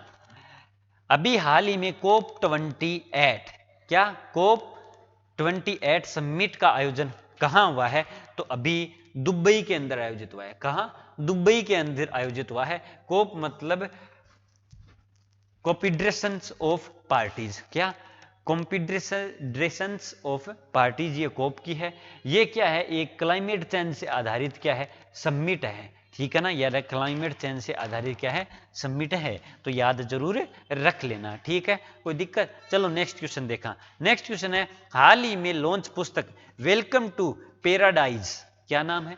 A: अभी हाल ही में COP28, क्या COP28 समिट का आयोजन कहां हुआ है? तो अभी दुबई के अंदर आयोजित हुआ है। कहां? दुबई के अंदर आयोजित हुआ है। कोप मतलब कॉन्फेडरेशंस ऑफ पार्टीज। क्या? कॉन्फेडरेशंस ऑफ पार्टीज, ये कोप की है। ये क्या है? एक क्लाइमेट चेंज से आधारित क्या है? समिट है, ठीक है ना। यार क्लाइमेट चेंज से आधारित क्या है? समिट है। तो याद जरूर रख लेना, ठीक है, कोई दिक्कत? चलो नेक्स्ट क्वेश्चन देखा। नेक्स्ट क्वेश्चन है हाल ही में लॉन्च पुस्तक वेलकम टू पैराडाइज, क्या नाम है?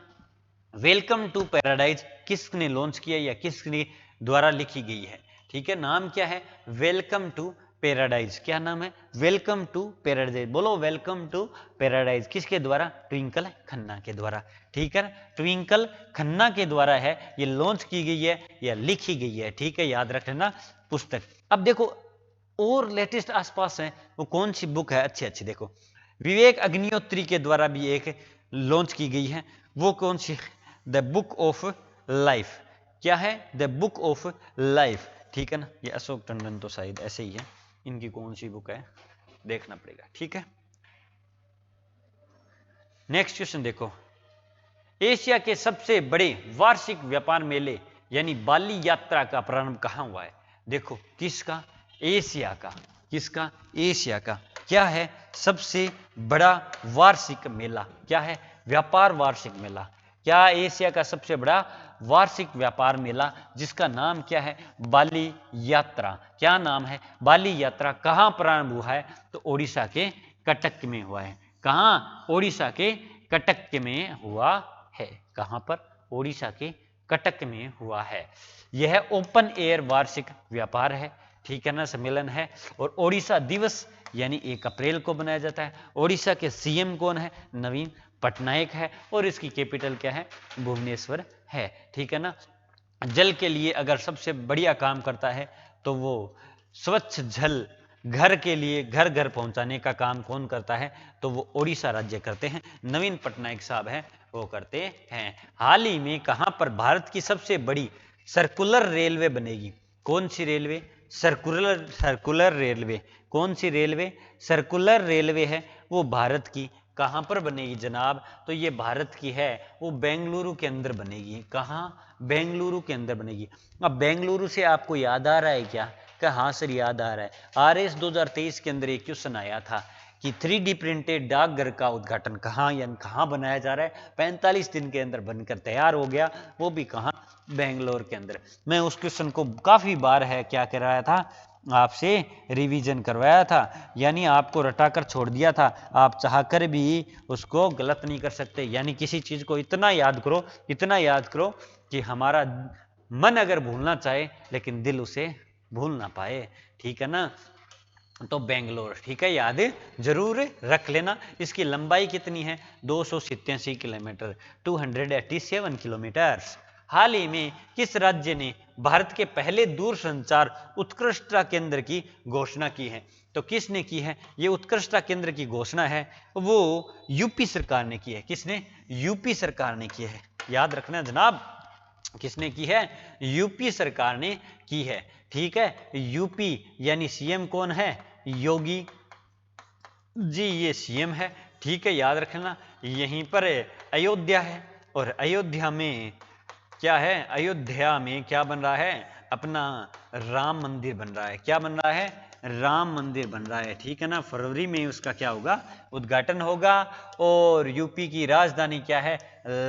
A: वेलकम टू पैराडाइज किसने लॉन्च किया या किसके द्वारा लिखी गई है? ठीक है, नाम क्या है? Welcome to paradise. क्या नाम है? Welcome to paradise. बोलो वेलकम टू पैराडाइज किसके द्वारा? ट्विंकल खन्ना के द्वारा, ठीक है। ट्विंकल खन्ना के द्वारा है, ये लॉन्च की गई है या लिखी गई है, ठीक है, याद रख लेना पुस्तक। अब देखो और लेटेस्ट आसपास है, वो कौन सी बुक है? अच्छी अच्छी देखो, विवेक अग्निहोत्री के द्वारा भी एक लॉन्च की गई है। वो कौन सी? The book of life. क्या है? द बुक ऑफ लाइफ, ठीक है ना। ये अशोक टंडन तो शायद ऐसे ही है, इनकी कौन सी बुक है देखना पड़ेगा, ठीक है। नेक्स्ट क्वेश्चन देखो, एशिया के सबसे बड़े वार्षिक व्यापार मेले यानी बाली यात्रा का प्रारंभ कहां हुआ है? देखो किसका? एशिया का। किसका? एशिया का। क्या है? सबसे बड़ा वार्षिक मेला। क्या है? व्यापार वार्षिक मेला। क्या? एशिया का सबसे बड़ा वार्षिक व्यापार मेला, जिसका नाम क्या है? बाली यात्रा। क्या नाम है? बाली यात्रा। कहां प्रारंभ हुआ है? तो ओडिशा के कटक में हुआ है। कहां? ओडिशा के कटक में हुआ है। कहां पर? ओडिशा के कटक में हुआ है। यह ओपन एयर वार्षिक व्यापार है, ठीक है ना, सम्मेलन है। और ओडिशा दिवस यानी 1 अप्रैल को बनाया जाता है। ओडिशा के सीएम कौन है? नवीन पटनायक है। और इसकी कैपिटल क्या है? भुवनेश्वर है। ठीक है ना। जल के लिए अगर सबसे बढ़िया काम करता है तो वो स्वच्छ जल घर के लिए घर घर पहुंचाने का काम कौन करता है? तो वो ओडिशा राज्य करते हैं, नवीन पटनायक साहब हैं वो करते हैं। हाल ही में कहां पर भारत की सबसे बड़ी सर्कुलर रेलवे बनेगी? कौन सी रेलवे? Circular railway. कौन सी रेलवे? सर्कुलर रेलवे है वो भारत की कहां पर बनेगी जनाब? तो ये भारत की है वो बेंगलुरु के अंदर बनेगी। कहां? बेंगलुरु के अंदर बनेगी। अब बेंगलुरु से आपको याद आ रहा है क्या? हाँ सर याद आ रहा है। आरएस 2023 के अंदर एक क्वेश्चन आया था कि 3D प्रिंटेड डाकघर का उद्घाटन कहाँ यानी कहाँ बनाया जा रहा है? 45 दिन के अंदर बनकर तैयार हो गया, वो भी कहाँ? बेंगलोर के अंदर। मैं उस क्वेश्चन को काफी बार है क्या कराया था आपसे, रिवीजन करवाया था, यानी आपको रटाकर छोड़ दिया था। आप चाहकर भी उसको गलत नहीं कर सकते। यानी किसी चीज को इतना याद करो, इतना याद करो कि हमारा मन अगर भूलना चाहे लेकिन दिल उसे भूल ना पाए। ठीक है ना। तो बेंगलोर, ठीक है, याद जरूर रख लेना। इसकी लंबाई कितनी है? 287 किलोमीटर, 287 किलोमीटर। हाल ही में किस राज्य ने भारत के पहले दूरसंचार उत्कृष्टता केंद्र की घोषणा की है? तो किसने की है ये उत्कृष्टता केंद्र की घोषणा? है वो यूपी सरकार ने की है। किसने? यूपी सरकार ने की है। याद रखना जनाब, किसने की है? यूपी सरकार ने की है। ठीक है, यूपी यानी सीएम कौन है? योगी जी, ये सीएम है। ठीक है, याद रखना। यहीं पर अयोध्या है और अयोध्या में क्या है? अयोध्या में क्या बन रहा है? अपना राम मंदिर बन रहा है। क्या बन रहा है? राम मंदिर बन रहा है। ठीक है ना। फरवरी में उसका क्या होगा? उद्घाटन होगा। और यूपी की राजधानी क्या है?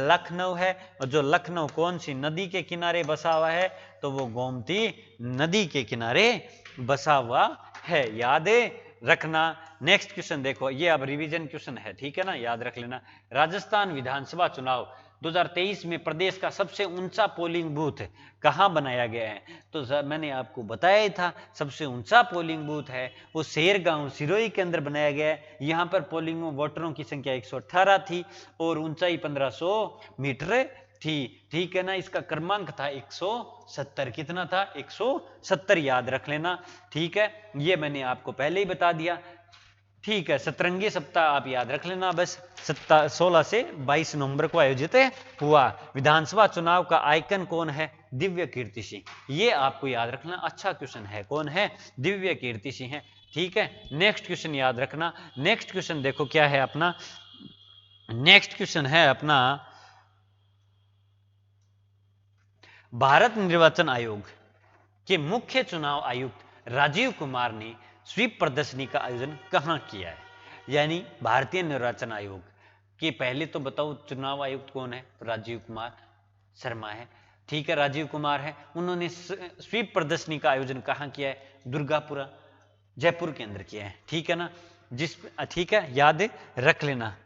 A: लखनऊ है। और जो लखनऊ कौन सी नदी के किनारे बसा हुआ है? तो वो गोमती नदी के किनारे बसा हुआ है। याद रखना। नेक्स्ट क्वेश्चन देखो, ये अब रिवीजन क्वेश्चन है। ठीक है ना, याद रख लेना। राजस्थान विधानसभा चुनाव 2023 में प्रदेश का सबसे ऊंचा पोलिंग बूथ कहां बनाया गया है? तो मैंने आपको बताया ही था, सबसे ऊंचा पोलिंग बूथ है वो शेरगांव सिरोही के अंदर बनाया गया है। यहां पर पोलिंग वोटरों की संख्या 118 थी और ऊंचाई 1500 मीटर थी। ठीक है ना। इसका क्रमांक था 170। कितना था? 170, याद रख लेना। ठीक है, ये मैंने आपको पहले ही बता दिया। ठीक है, सतरंगी सप्ताह आप याद रख लेना बस। 16 से 22 नवंबर को आयोजित हुआ। विधानसभा चुनाव का आइकन कौन है? दिव्य कीर्ति सिंह। ये आपको याद रखना, अच्छा क्वेश्चन है। कौन है? दिव्य कीर्ति सिंह है। ठीक है, नेक्स्ट क्वेश्चन याद रखना। नेक्स्ट क्वेश्चन देखो क्या है अपना। नेक्स्ट क्वेश्चन है अपना, भारत निर्वाचन आयोग के मुख्य चुनाव आयुक्त राजीव कुमार ने स्वीप प्रदर्शनी का आयोजन कहां किया है? यानी भारतीय निर्वाचन आयोग के पहले तो बताओ चुनाव आयुक्त कौन है? राजीव कुमार शर्मा है। ठीक है, राजीव कुमार है। उन्होंने स्वीप प्रदर्शनी का आयोजन कहां किया है? दुर्गापुरा, जयपुर के अंदर किया है। ठीक है ना। ठीक है, याद रख लेना,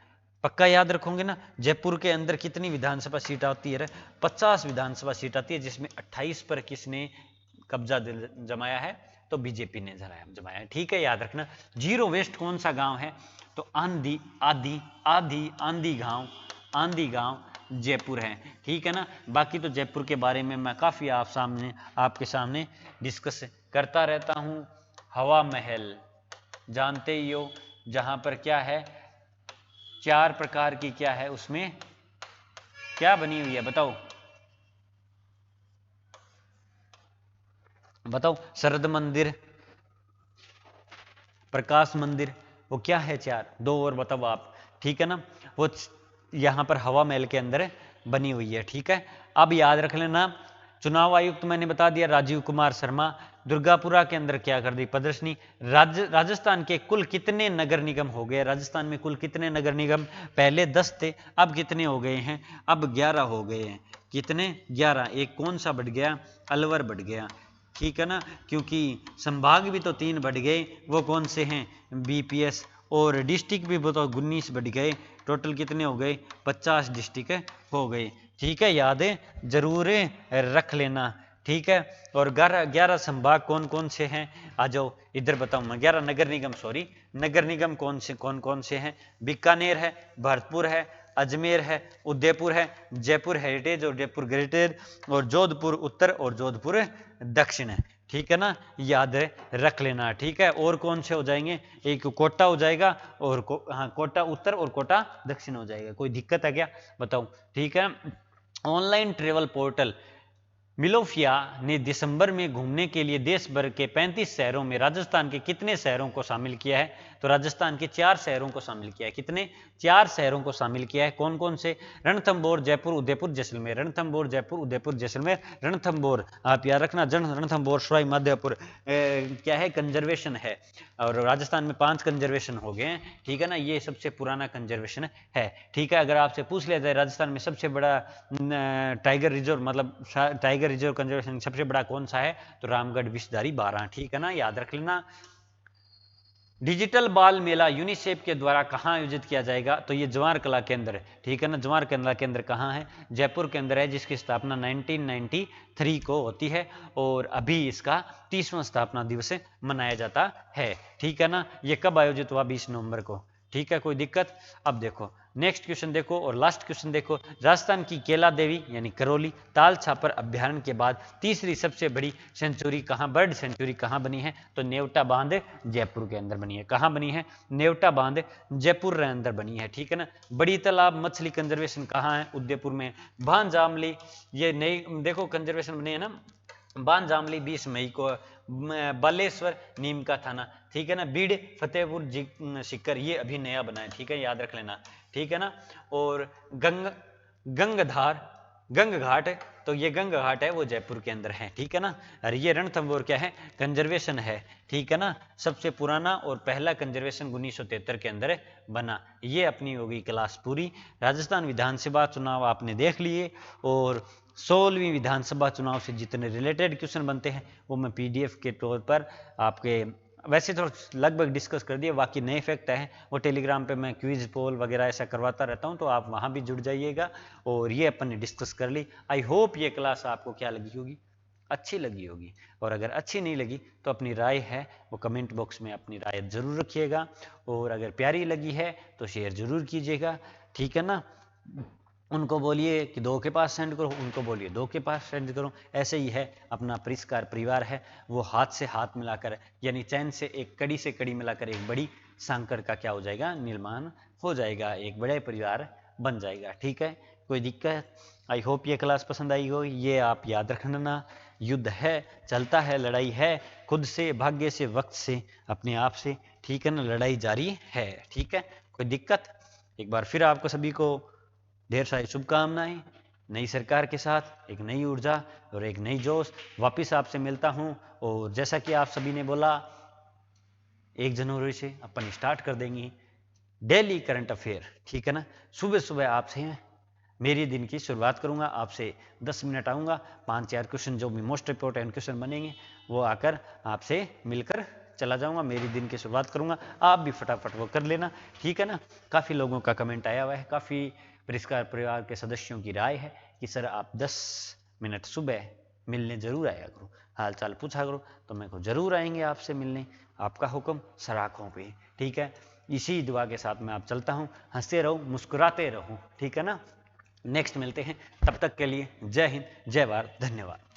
A: पक्का याद रखोगे ना। जयपुर के अंदर कितनी विधानसभा सीट आती है? 50 विधानसभा सीट आती है, जिसमें 28 पर किसने कब्जा जमाया है? तो बीजेपी ने जमाया है। ठीक है, याद रखना। जीरो वेस्ट कौन सा गांव है? तो आंधी गांव जयपुर है। ठीक है ना। बाकी तो जयपुर के बारे में मैं काफी आपके सामने डिस्कस करता रहता हूं। हवा महल जानते ही हो, जहां पर क्या है? 4 प्रकार की क्या है उसमें क्या बनी हुई है? बताओ बताओ। शरद मंदिर, प्रकाश मंदिर, वो क्या है? 4, 2 और बताओ आप। ठीक है ना। वो यहां पर हवा महल के अंदर बनी हुई है। ठीक है, अब याद रख लेना। चुनाव आयुक्त मैंने बता दिया राजीव कुमार शर्मा। दुर्गापुरा के अंदर क्या कर दी? प्रदर्शनी। राजस्थान के कुल कितने नगर निगम हो गए? राजस्थान में कुल कितने नगर निगम? पहले 10 थे, अब कितने हो गए हैं? अब 11 हो गए हैं। कितने? 11। एक कौन सा बढ़ गया? अलवर बढ़ गया। ठीक है ना, क्योंकि संभाग भी तो 3 बढ़ गए, वो कौन से हैं? बीपीएस। और डिस्ट्रिक्ट भी तो 19 बढ़ गए। टोटल कितने हो गए? 50 डिस्ट्रिक्ट हो गए। ठीक है, याद जरूर रख लेना। ठीक है। और 11 संभाग कौन कौन से हैं, आ जाओ इधर बताऊं मैं। 11 नगर निगम, सॉरी, नगर निगम कौन कौन से हैं? बीकानेर है, भरतपुर है, अजमेर है, उदयपुर है, जयपुर हेरिटेज और जयपुर हेरिटेज, और जोधपुर उत्तर और जोधपुर दक्षिण है। ठीक है ना, याद रख लेना। ठीक है, और कौन से हो जाएंगे? एक कोटा हो जाएगा, और हाँ, कोटा उत्तर और कोटा दक्षिण हो जाएगा। कोई दिक्कत है क्या, बताओ? ठीक है। ऑनलाइन ट्रेवल पोर्टल मिलोफिया ने दिसंबर में घूमने के लिए देश भर के 35 शहरों में राजस्थान के कितने शहरों को शामिल किया है? तो राजस्थान के 4 शहरों को शामिल किया है। कितने? 4 शहरों को शामिल किया है। कौन कौन से? रणथंभौर, जयपुर, उदयपुर, जैसलमेर। रणथंभौर, जयपुर, उदयपुर, जैसलमेर। रणथंभौर आप याद रखना, रणथंभौर सवाई माधोपुर क्या है? कंजर्वेशन है। और राजस्थान में 5 कंजर्वेशन हो गए हैं। ठीक है ना, ये सबसे पुराना कंजर्वेशन है। ठीक है, अगर आपसे पूछ लिया जाए राजस्थान में सबसे बड़ा टाइगर रिजर्व, मतलब टाइगर रिजर्व कंजर्वेशन सबसे बड़ा कौन सा है? तो रामगढ़ विषधारी 12। ठीक है ना, याद रख लेना। डिजिटल बाल मेला यूनिसेफ के द्वारा कहाँ आयोजित किया जाएगा? तो ये जवाहर कला केंद्र है। ठीक है ना, जवाहर कला केंद्र कहाँ है? जयपुर के अंदर है, जिसकी स्थापना 1993 को होती है, और अभी इसका 30वां स्थापना दिवस मनाया जाता है। ठीक है ना, ये कब आयोजित हुआ? 20 नवंबर को। ठीक है, कोई दिक्कत? अब देखो नेक्स्ट क्वेश्चन देखो, और लास्ट क्वेश्चन देखो। राजस्थान की केला देवी यानी करौली ताल छापर अभ्यारण्य के बाद तीसरी सबसे बड़ी सेंचुरी कहां, बर्ड सेंचुरी कहां बनी है? तो नेवटा बांध जयपुर के अंदर बनी है। कहां बनी है? नेवटा बांध जयपुर के अंदर बनी है। ठीक है ना। बड़ी तालाब मछली कंजर्वेशन कहां है? उदयपुर में। भांजामली, ये नई देखो कंजर्वेशन बनी है ना, बांजामली 20 मई को। बालेश्वर नीम का थाना। ठीक है ना। बीड़ फतेहपुर सीकर, ये अभी नया बना है। ठीक है, याद रख लेना। ठीक है ना। और गंगधार गंग घाट, तो ये गंग घाट है वो जयपुर के अंदर है। ठीक है ना। और ये रणथंभौर क्या है? कंजर्वेशन है। ठीक है ना, सबसे पुराना और पहला कंजर्वेशन 1973 के अंदर बना। ये अपनी होगी क्लास पूरी। राजस्थान विधानसभा चुनाव आपने देख लिए, और 16वीं विधानसभा चुनाव से जितने रिलेटेड क्वेश्चन बनते हैं वो मैं पीडीएफ के तौर पर आपके, वैसे तो लगभग डिस्कस कर दिए, बाकी नए फैक्ट हैं वो टेलीग्राम पे मैं क्विज पोल वगैरह ऐसा करवाता रहता हूं, तो आप वहां भी जुड़ जाइएगा। और ये अपन ने डिस्कस कर ली। आई होप ये क्लास आपको क्या लगी होगी, अच्छी लगी होगी। और अगर अच्छी नहीं लगी तो अपनी राय है वो कमेंट बॉक्स में अपनी राय जरूर रखिएगा, और अगर प्यारी लगी है तो शेयर जरूर कीजिएगा। ठीक है ना। उनको बोलिए कि 2 के पास सेंड करो, उनको बोलिए 2 के पास सेंड करो। ऐसे ही है, अपना परिष्कार परिवार है, वो हाथ से हाथ मिलाकर, यानी चैन से एक कड़ी से कड़ी मिलाकर एक बड़ी सांकड़ का क्या हो जाएगा? निर्माण हो जाएगा, एक बड़े परिवार बन जाएगा। ठीक है, कोई दिक्कत? आई होप ये क्लास पसंद आई हो। ये आप याद रखना, युद्ध है, चलता है, लड़ाई है, खुद से, भाग्य से, वक्त से, अपने आप से। ठीक है ना, लड़ाई जारी है। ठीक है, कोई दिक्कत? एक बार फिर आपको सभी को ढेर सारी शुभकामनाएं। नई सरकार के साथ एक नई ऊर्जा और एक नई जोश वापिस आपसे मिलता हूं। और जैसा कि आप सभी ने बोला, 1 जनवरी से अपन स्टार्ट कर देंगे डेली करंट अफेयर। ठीक है ना, सुबह सुबह आपसे मेरी दिन की शुरुआत करूंगा, आपसे 10 मिनट आऊंगा, 5-4 क्वेश्चन जो भी मोस्ट इंपॉर्टेंट क्वेश्चन बनेंगे वो आकर आपसे मिलकर चला जाऊंगा, मेरी दिन की शुरुआत करूंगा। आप भी फटाफट वो कर लेना। ठीक है ना। काफ़ी लोगों का कमेंट आया हुआ है, काफ़ी परिष्कार परिवार के सदस्यों की राय है कि सर आप 10 मिनट सुबह मिलने जरूर आया करो, हाल चाल पूछा करो, तो मेरे को जरूर आएंगे आपसे मिलने। आपका हुक्म सर आँखों पे। ठीक है, इसी दुआ के साथ मैं आप चलता हूँ। हंसते रहो, मुस्कुराते रहो। ठीक है ना। नेक्स्ट मिलते हैं, तब तक के लिए जय हिंद, जय भारत, धन्यवाद।